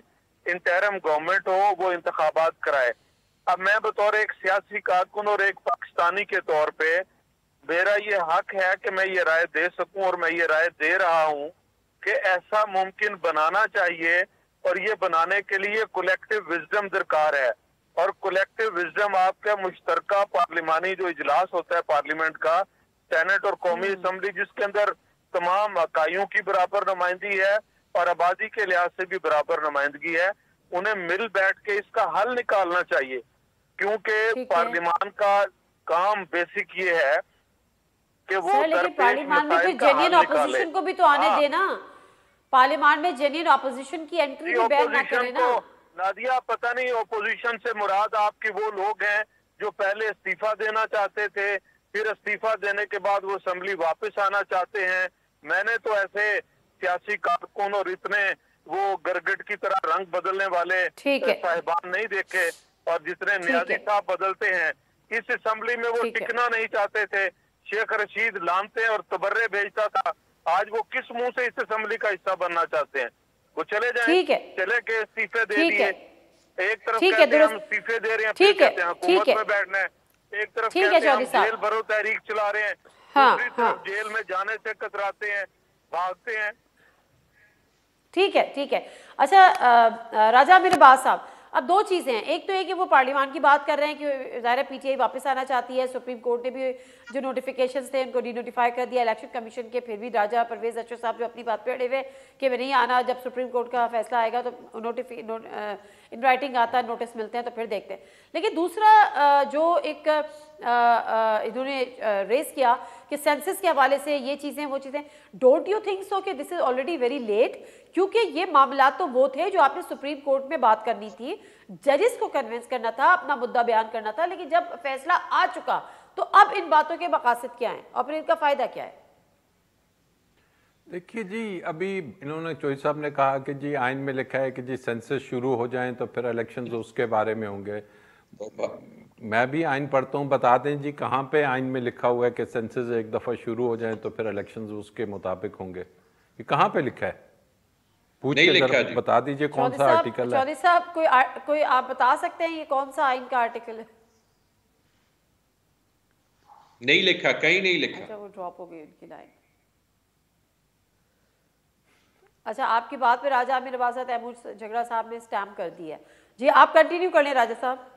इंटरम गवर्नमेंट हो, वो इंतखाबात कराए। अब मैं बतौर एक सियासी कारकुन और एक पाकिस्तानी के तौर पे मेरा ये हक है कि मैं ये राय दे सकूं और मैं ये राय दे रहा हूं कि ऐसा मुमकिन बनाना चाहिए और ये बनाने के लिए कलेक्टिव विजडम दरकार है। और कलेक्टिव विजडम आपका मुश्तरका पार्लिमानी जो इजलास होता है पार्लियामेंट का, सेनेट और कौमी असम्बली, जिसके अंदर तमाम इकाइयों की बराबर नुमाइंदगी है और आबादी के लिहाज से भी बराबर नुमाइंदगी है, उन्हें मिल बैठ के इसका हल निकालना चाहिए। क्योंकि पार्लियामान का काम बेसिक ये है कि वो पार्लियामान में फिर जेन्युइन ऑपोजिशन को भी तो आने देना, पार्लियामान में जेन्युइन ऑपोजिशन की एंट्री भी बैन ना करें ना। नादिया, पता नहीं ऑपोजिशन से मुराद आपके वो लोग हैं जो पहले इस्तीफा देना चाहते थे, फिर इस्तीफा देने के बाद वो असेंबली वापस आना चाहते हैं। मैंने तो ऐसे सियासी कारकुन और इतने वो गरगट की तरह रंग बदलने वाले साहिबान नहीं देखे, और जितने न्याजी साहब बदलते हैं इस असेंबली में वो टिकना नहीं चाहते थे। शेख रशीद लानते और तबर्रे भेजता था, आज वो किस मुंह से इस असेंबली का हिस्सा बनना चाहते हैं? वो चले जाएं, चले के इस्तीफे दे दिए। एक तरफ कहते हैं हम इस्तीफे दे रहे हैं, फिर कहते हैं हुकूमत में बैठना है। एक तरफ कहते हैं हम जेल भरो तहरीक चला रहे हैं, दूसरी तरफ जेल में जाने से कतराते हैं, भागते हैं। ठीक है। अच्छा राजा मिरबाज साहब, अब 2 चीज़ें हैं, एक तो ये कि वो पार्लियामान की बात कर रहे हैं कि ज़ाहिर पीटीआई वापस आना चाहती है, सुप्रीम कोर्ट ने भी जो नोटिफिकेशंस थे उनको डीनोटिफाई कर दिया इलेक्शन कमीशन के, फिर भी राजा परवेज अशरफ साहब जो अपनी बात पे अड़े हुए कि वे नहीं आना, जब सुप्रीम कोर्ट का फैसला आएगा तो इन राइटिंग आता है, नोटिस मिलते हैं तो फिर देखते हैं। लेकिन दूसरा जो एक इन्होंने रेस किया कि सेंसस के हवाले से ये चीज़ें वो चीज़ें, डोंट यू थिंक सो कि this is already very late? क्योंकि ये मामला तो वो थे जो आपने सुप्रीम कोर्ट में बात करनी थी, जजेस को कन्विंस करना था, अपना मुद्दा बयान करना था, लेकिन जब फैसला आ चुका तो अब इन बातों के मकासद क्या हैं और फिर इनका फायदा क्या है? देखिए जी, अभी इन्होंने चोई साहब ने कहा कि जी आइन में लिखा है कि जी सेंसस शुरू हो जाएं तो फिर इलेक्शंस उसके बारे में होंगे। मैं भी आइन पढ़ता हूँ, बता दें जी कहाँ पे आइन में लिखा हुआ है कि सेंसस एक दफ़ा शुरू हो जाएं तो फिर इलेक्शंस उसके मुताबिक होंगे? ये कहाँ पे लिखा है? पूछ के बता दीजिए कौन सा आर्टिकल है। चौधरी साहब कोई आप बता सकते हैं ये कौन सा आइन का आर्टिकल है? नहीं लिखा, कहीं नहीं लिखा। अच्छा, वो ड्रॉप हो गई उनकी लाइन। अच्छा, आपकी बात पे राजा आमिर नवाज तैमूर झगड़ा साहब ने स्टैम्प कर दिया। जी आप कंटिन्यू कर लें राजा साहब।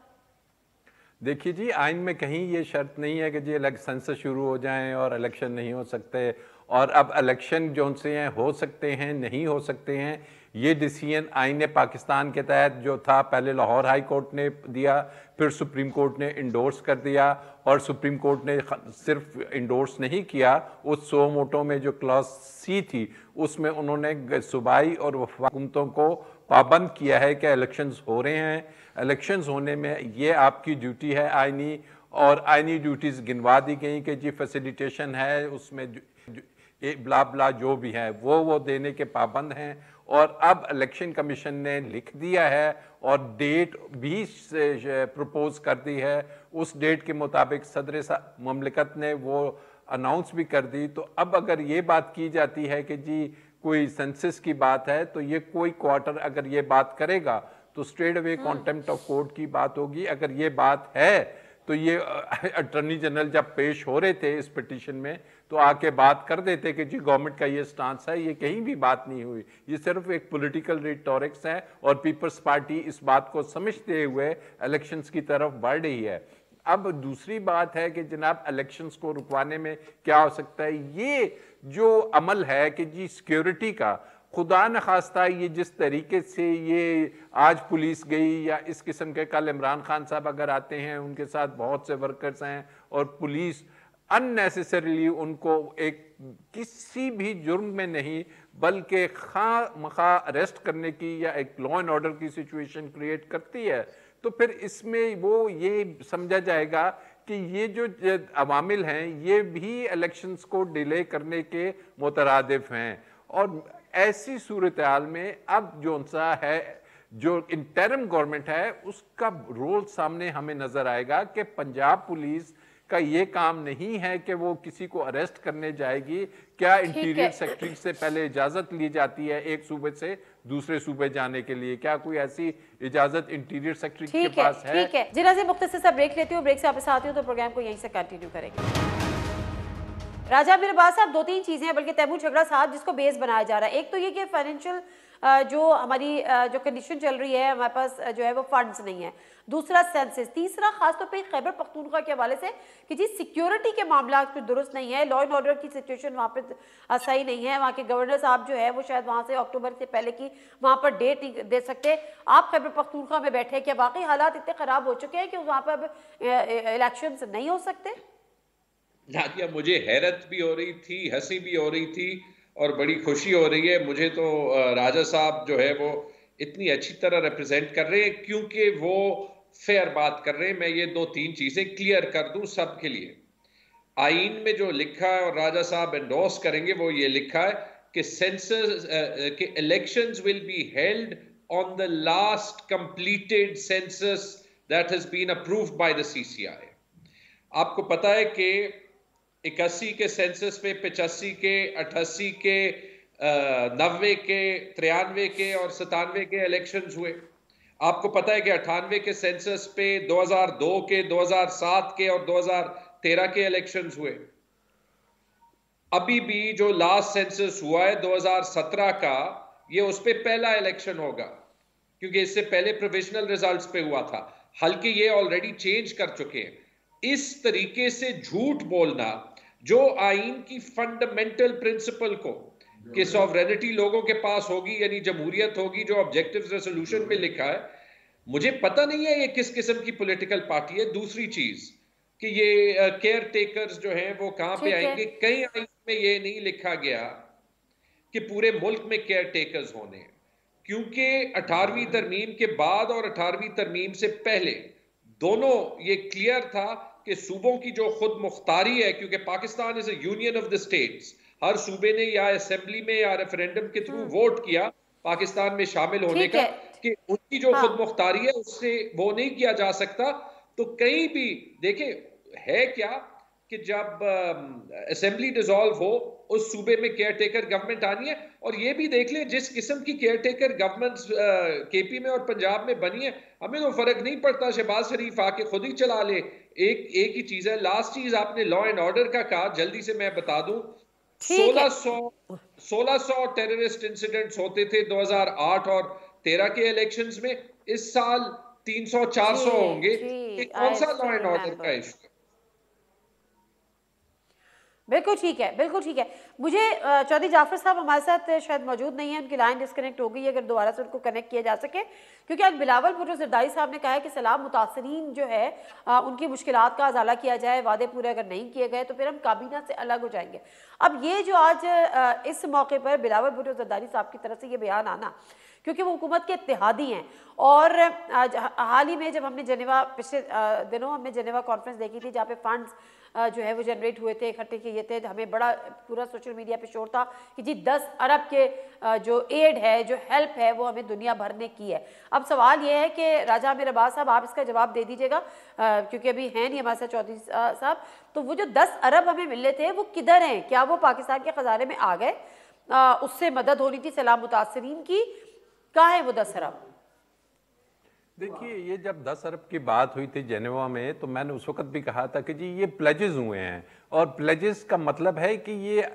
देखिए जी, आइन में कहीं ये शर्त नहीं है कि जी सेंसस शुरू हो जाएं और इलेक्शन नहीं हो सकते, और अब इलेक्शन जो से हैं हो सकते हैं नहीं हो सकते हैं। ये डिसीजन आइन पाकिस्तान के तहत जो था पहले लाहौर हाई कोर्ट ने दिया, फिर सुप्रीम कोर्ट ने इंडोर्स कर दिया, और सुप्रीम कोर्ट ने सिर्फ इंडोर्स नहीं किया, उस 100 मोटो में जो क्लॉज सी थी उसमें उन्होंने सूबाई और वफाकी हुकूमतों को पाबंद किया है कि इलेक्शंस हो रहे हैं, इलेक्शंस होने में ये आपकी ड्यूटी है आईनी, और आईनी ड्यूटीज़ गिनवा दी गई कि जी फैसिलिटेशन है, उसमें ब्ला ब्ला जो भी है वो देने के पाबंद हैं। और अब इलेक्शन कमीशन ने लिख दिया है और डेट भी प्रपोज कर दी है, उस डेट के मुताबिक सदर ममलिकत ने वो अनाउंस भी कर दी। तो अब अगर ये बात की जाती है कि जी कोई सेंसस की बात है, तो ये कोई क्वार्टर अगर ये बात करेगा तो straight away contempt of court की बात होगी। अगर ये बात है तो ये अटॉर्नी जनरल जब पेश हो रहे थे इस पिटीशन में तो आके बात कर देते कि जी गवर्नमेंट का ये स्टांस है, ये कहीं भी बात नहीं हुई, ये सिर्फ एक पॉलिटिकल रिटोरिक्स है और पीपल्स पार्टी इस बात को समझते हुए इलेक्शंस की तरफ बढ़ रही है। अब दूसरी बात है कि जनाब इलेक्शंस को रुकवाने में क्या हो सकता है। ये जो अमल है कि जी सिक्योरिटी का, खुदा न खास्ता ये जिस तरीके से ये आज पुलिस गई या इस किस्म के, कल इमरान खान साहब अगर आते हैं उनके साथ बहुत से वर्कर्स हैं और पुलिस अननेसेसरीली उनको एक किसी भी जुर्म में नहीं बल्कि खामखा अरेस्ट करने की या एक लॉ एंड ऑर्डर की सिचुएशन क्रिएट करती है, तो फिर इसमें वो ये समझा जाएगा कि ये जो अवामिल हैं ये भी इलेक्शंस को डिले करने के मुतरादिफ हैं। और ऐसी सूरत हाल में अब जो सा है, जो इंटरिम गवर्नमेंट है, उसका रोल सामने हमें नजर आएगा कि पंजाब पुलिस का ये काम नहीं है कि वो किसी को अरेस्ट करने जाएगी। क्या इंटीरियर सेक्रेटरी से पहले इजाजत ली जाती है एक सूबे से दूसरे सूबे जाने के लिए? क्या कोई ऐसी इजाजत इंटीरियर सेक्रेटरी के पास है? ठीक है, जिला से मुख्तसर सा ब्रेक लेती हूँ, ब्रेक से वापस आती हूँ तो प्रोग्राम को यहीं से कंटिन्यू करेंगे। राजा मेरे पास साहब दो तीन चीजें हैं, बल्कि तैमूर झगड़ा साहब जिसको बेस बनाया जा रहा है। एक तो ये कि फाइनेंशियल जो हमारी जो कंडीशन चल रही है, हमारे पास जो है वो फंड्स नहीं है। दूसरा सेंसस, तीसरा खासतौर पे खैबर पख्तूनख्वा के हवाले से कि जी सिक्योरिटी के मामला कुछ दुरुस्त नहीं है, लॉ एंड ऑर्डर की सिचुएशन वहाँ पर सही नहीं है। वहाँ के गवर्नर साहब जो है वो शायद वहाँ से अक्टूबर से पहले की वहाँ पर डेट नहीं दे सकते। आप खैबर पख्तूनख्वा में बैठे, क्या वाकई हालात इतने ख़राब हो चुके हैं कि वहाँ पर इलेक्शन नहीं हो सकते? नादिया, मुझे हैरत भी हो रही थी, हंसी भी हो रही थी और बड़ी खुशी हो रही है। मुझे तो राजा साहब जो है वो इतनी अच्छी तरह रिप्रेजेंट कर रहे हैं क्योंकि वो फेयर बात कर रहे हैं। मैं ये दो तीन चीजें क्लियर कर दूं सबके लिए। आईन में जो लिखा है और राजा साहब एंडोर्स करेंगे वो ये लिखा है कि सेंसस के elections will be held on the last completed census that has been approved by the CCI. आपको पता है कि 81 के सेंसस पे 85 के 88 के 90 के 93 के और 97 के इलेक्शंस हुए। आपको पता है कि 98 के सेंसस पे 2002 के 2007 के और 2013 के इलेक्शंस हुए। अभी भी जो लास्ट सेंसस हुआ है 2017 का, ये उस पे पहला इलेक्शन होगा क्योंकि इससे पहले प्रोविजनल रिजल्ट्स पे हुआ था। हल्के ये ऑलरेडी चेंज कर चुके हैं। इस तरीके से झूठ बोलना जो आईन की फंडामेंटल प्रिंसिपल को कि सॉवरेनिटी लोगों के पास होगी यानी जमहूरियत होगी, जो ऑब्जेक्टिव रेजोल्यूशन में लिखा है, मुझे पता नहीं है ये किस किस्म की पॉलिटिकल पार्टी है। दूसरी चीज कि ये केयर टेकर्स जो हैं वो कहां पे आएंगे। कहीं आईन में ये नहीं लिखा गया कि पूरे मुल्क में केयर टेकर्स होने, क्योंकि 18वीं तरमीम के बाद और 18वीं तरमीम से पहले दोनों ये क्लियर था कि सूबों की जो खुद मुख्तारी है, क्योंकि Pakistan is a union of the states, हर सूबे ने या असेंबली में या रेफरेंडम के थ्रू वोट किया पाकिस्तान में शामिल होने का, कि उनकी जो खुद मुख्तारी है उससे वो नहीं किया जा सकता। तो कहीं भी देखें है क्या कि जब असेंबली डिसॉल्व हो उस सूबे में केयर टेकर गवर्नमेंट आनी है। और ये भी देख ले जिस किस्म की केयर टेकर गवर्नमेंट केपी में और पंजाब में बनी है, हमें तो फर्क नहीं पड़ता, शहबाज शरीफ आके खुद ही चला ले। एक ही चीज है। लास्ट चीज आपने लॉ एंड ऑर्डर का कहा, जल्दी से मैं बता दूं, 1600 टेररिस्ट इंसिडेंट्स होते थे 2008 और 13 के इलेक्शंस में। इस साल 300-400 होंगे। कौन सा लॉ एंड ऑर्डर का इशू? बिल्कुल ठीक है, बिल्कुल ठीक है। मुझे चौधरी जाफर साहब हमारे साथ शायद मौजूद नहीं है, उनकी लाइन डिस्कनेक्ट हो गई है, अगर दोबारा से उनको कनेक्ट किया जा सके, क्योंकि आज बिलावल भुट्टो जरदारी साहब ने कहा है कि सलाम मुतासरीन जो है उनकी मुश्किलात का अजाला किया जाए, वादे पूरे अगर नहीं किए गए तो फिर हम काबीना से अलग हो जाएंगे। अब ये जो आज इस मौके पर बिलावल भुट्टो जरदारी साहब की तरफ से ये बयान आना, क्योंकि वो हुकूमत के इत्तेहादी हैं। और हाल ही में जब हमने जेनेवा, पिछले दिनों हमने जेनेवा कॉन्फ्रेंस देखी थी, जहाँ पे फंड्स जो है वो जनरेट हुए थे, इकट्ठे किए थे, हमें बड़ा पूरा सोशल मीडिया पे शोर था कि जी 10 अरब के जो एड है, जो हेल्प है, वो हमें दुनिया भर ने की है। अब सवाल ये है कि राजा आमिर अब्बास साहब, आप इसका जवाब दे दीजिएगा क्योंकि अभी हैं नहीं हमारे साथ चौधरी साहब, तो वो जो 10 अरब हमें मिले थे वो किधर हैं? क्या वो पाकिस्तान के खजाने में आ गए? उससे मदद होनी थी सैलाब मुतासरीन की, कहाँ है वो 10 अरब? देखिए, ये जब 10 अरब की बात हुई थी जेनेवा में, तो मैंने उस वक्त भी कहा था कि जी ये प्लेजेस हुए हैं, और प्लेजेस का मतलब है कि ये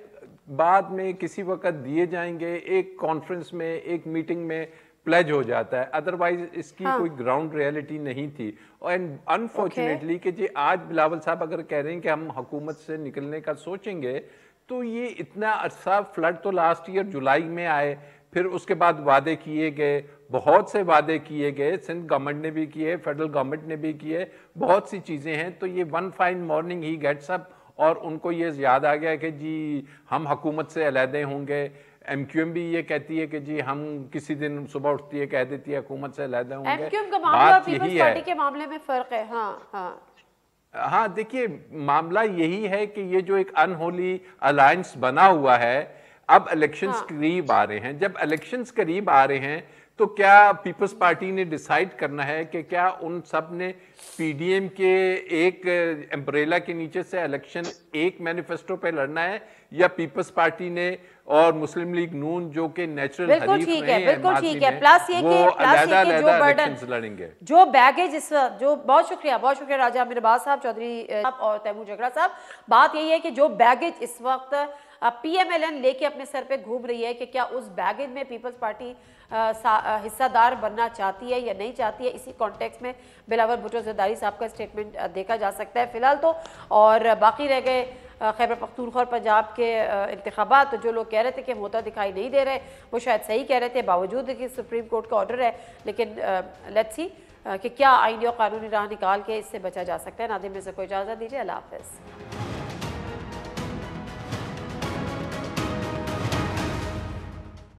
बाद में किसी वक्त दिए जाएंगे, एक कॉन्फ्रेंस में, एक मीटिंग में प्लेज हो जाता है, अदरवाइज इसकी कोई ग्राउंड रियलिटी नहीं थी। एंड अनफॉर्चुनेटली कि जी आज बिलावल साहब अगर कह रहे हैं कि हम हुकूमत से निकलने का सोचेंगे, तो ये इतना अरसा, फ्लड तो लास्ट ईयर जुलाई में आए, फिर उसके बाद वादे किए गए, बहुत से वादे किए गए, सिंध गवर्नमेंट ने भी किए, फेडरल गवर्नमेंट ने भी किए, बहुत सी चीज़ें हैं। तो ये one fine morning he gets up और उनको ये याद आ गया कि जी हम हुकूमत से अलहदे होंगे। MQM भी ये कहती है कि जी हम किसी दिन सुबह उठती है, कह देती है हुकूमत से अलहदे होंगे। MQM का मामला और पीपल्स पार्टी के मामले में फ़र्क है। हाँ, देखिए, मामला यही है कि ये जो एक अनहोली अलायंस बना हुआ है, अब इलेक्शंस करीब आ रहे हैं। जब इलेक्शंस करीब आ रहे हैं तो क्या पीपल्स पार्टी ने डिसाइड करना है कि क्या उन सब ने PDM के एक एम्ब्रेला के नीचे से इलेक्शन एक मैनिफेस्टो पे लड़ना है, या पीपल्स पार्टी ने और मुस्लिम लीग नून जो कि नेचुरल हरीफ बिल्कुल ठीक है। प्लस ये कि जो बर्डन लड़ेंगे, जो बैगेज इस वक्त, जो बहुत शुक्रिया राजा आमिर अब्बास साहब, चौधरी साहब और तैमूर झगड़ा साहब, बात यही है कि जो बैगेज इस वक्त PMLN लेके अपने सर पे घूम रही है कि क्या उस बैगेज में पीपल्स पार्टी हिस्सादार बनना चाहती है या नहीं चाहती है। इसी कॉन्टेक्स्ट में बिलावल भुट्टो जरदारी साहब का स्टेटमेंट देखा जा सकता है फिलहाल तो। और बाकी रह गए खैबर पख्तूनख्वा और पंजाब के इंतखाबात, तो जो लोग कह रहे थे कि हम होता दिखाई नहीं दे रहे, वो शायद सही कह रहे थे, बावजूद कि सुप्रीम कोर्ट का ऑर्डर है। लेकिन लेट्स सी कि क्या आईनी और कानूनी राह निकाल के इससे बचा जा सकता है। नादिम में से कोई इजाज़त दीजिए, अल्लाह हाफ़िज़।